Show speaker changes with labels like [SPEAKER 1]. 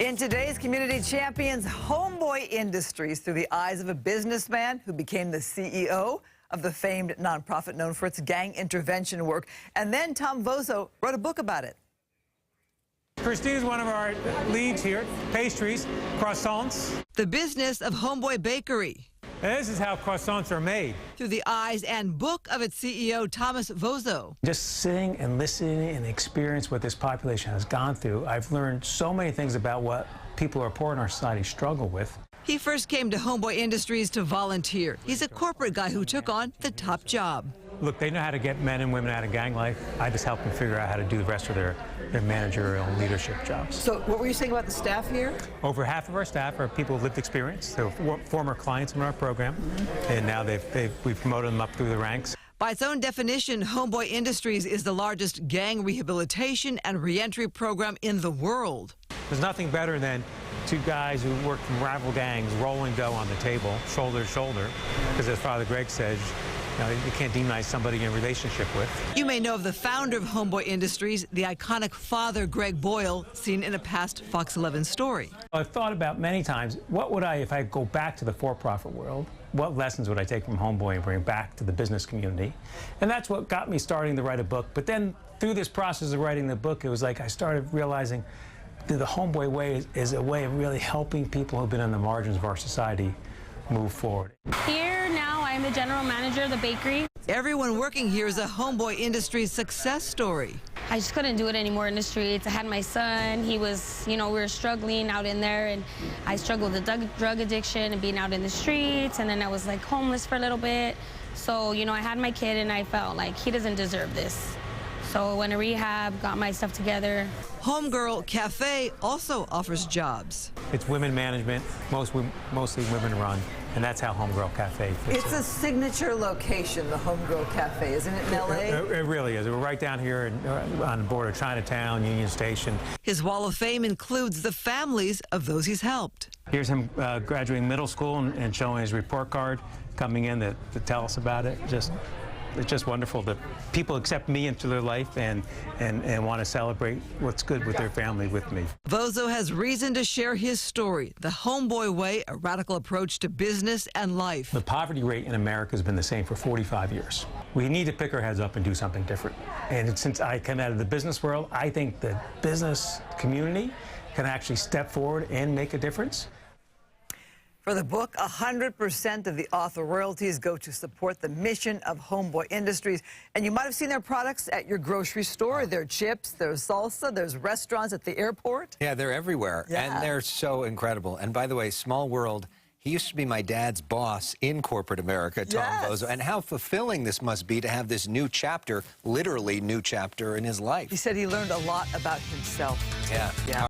[SPEAKER 1] In today's Community Champions, Homeboy Industries through the eyes of a businessman who became the CEO of the famed nonprofit known for its gang intervention work. And then Tom Vozzo wrote a book about it.
[SPEAKER 2] Christine is one of our leads here. Pastries, croissants.
[SPEAKER 1] The business of Homeboy Bakery.
[SPEAKER 2] And this is how croissants are made.
[SPEAKER 1] Through the eyes and book of its CEO, Thomas Vozzo.
[SPEAKER 2] Just sitting and listening and experience what this population has gone through, I've learned so many things about what people who are poor in our society struggle with.
[SPEAKER 1] He first came to Homeboy Industries to volunteer. He's a corporate guy who took on the top job.
[SPEAKER 2] Look, they know how to get men and women out of gang life. I just help them figure out how to do the rest of their managerial leadership jobs.
[SPEAKER 1] So what were you saying about the staff here?
[SPEAKER 2] Over half of our staff are people with lived experience. They're former clients in our program, and now we've promoted them up through the ranks.
[SPEAKER 1] By its own definition, Homeboy Industries is the largest gang rehabilitation and reentry program in the world.
[SPEAKER 2] There's nothing better than two guys who work from rival gangs rolling dough on the table, shoulder to shoulder, because as Father Greg says, you can't demonize somebody you're in a relationship with.
[SPEAKER 1] You may know of the founder of Homeboy Industries, the iconic Father Greg Boyle, seen in a past Fox 11 story.
[SPEAKER 2] I've thought about many times, what would if I go back to the for-profit world, what lessons would I take from Homeboy and bring back to the business community? And that's what got me starting to write a book. But then through this process of writing the book, it was like I started realizing that the Homeboy Way is a way of really helping people who've been on the margins of our society move forward.
[SPEAKER 3] Here now, I'm the general manager of the bakery.
[SPEAKER 1] Everyone working here is a Homeboy Industries success story.
[SPEAKER 3] I just couldn't do it anymore in the streets. I had my son. He was, we were struggling out in there, and I struggled with drug addiction and being out in the streets, and then I was like homeless for a little bit. So, I had my kid, and I felt like he doesn't deserve this. So I went to rehab, got my stuff together.
[SPEAKER 1] Homegirl Cafe also offers jobs.
[SPEAKER 2] It's women management, mostly women run, and that's how Homegirl Cafe fits
[SPEAKER 1] It's
[SPEAKER 2] in.
[SPEAKER 1] a signature location, the Homegirl Cafe, isn't it, in L.A.?
[SPEAKER 2] It really is. We're right down here on the border of Chinatown, Union Station.
[SPEAKER 1] His wall of fame includes the families of those he's helped.
[SPEAKER 2] Here's him graduating middle school and showing his report card, coming in to tell us about it. It's just wonderful that people accept me into their life and want to celebrate what's good with their family with me.
[SPEAKER 1] Vozzo has reason to share his story, the Homeboy Way, a radical approach to business and life.
[SPEAKER 2] The poverty rate in America has been the same for 45 years. We need to pick our heads up and do something different. And since I come out of the business world, I think the business community can actually step forward and make a difference.
[SPEAKER 1] For the book, 100% of the author royalties go to support the mission of Homeboy Industries. And you might have seen their products at your grocery store. Their chips, there's salsa, there's restaurants at the airport.
[SPEAKER 4] Yeah, they're everywhere.
[SPEAKER 1] Yeah.
[SPEAKER 4] And they're so incredible. And by the way, small world, he used to be my dad's boss in corporate America, Tom Vozzo. And how fulfilling this must be to have this new chapter, literally new chapter in his life.
[SPEAKER 1] He said he learned a lot about himself.
[SPEAKER 4] Yeah.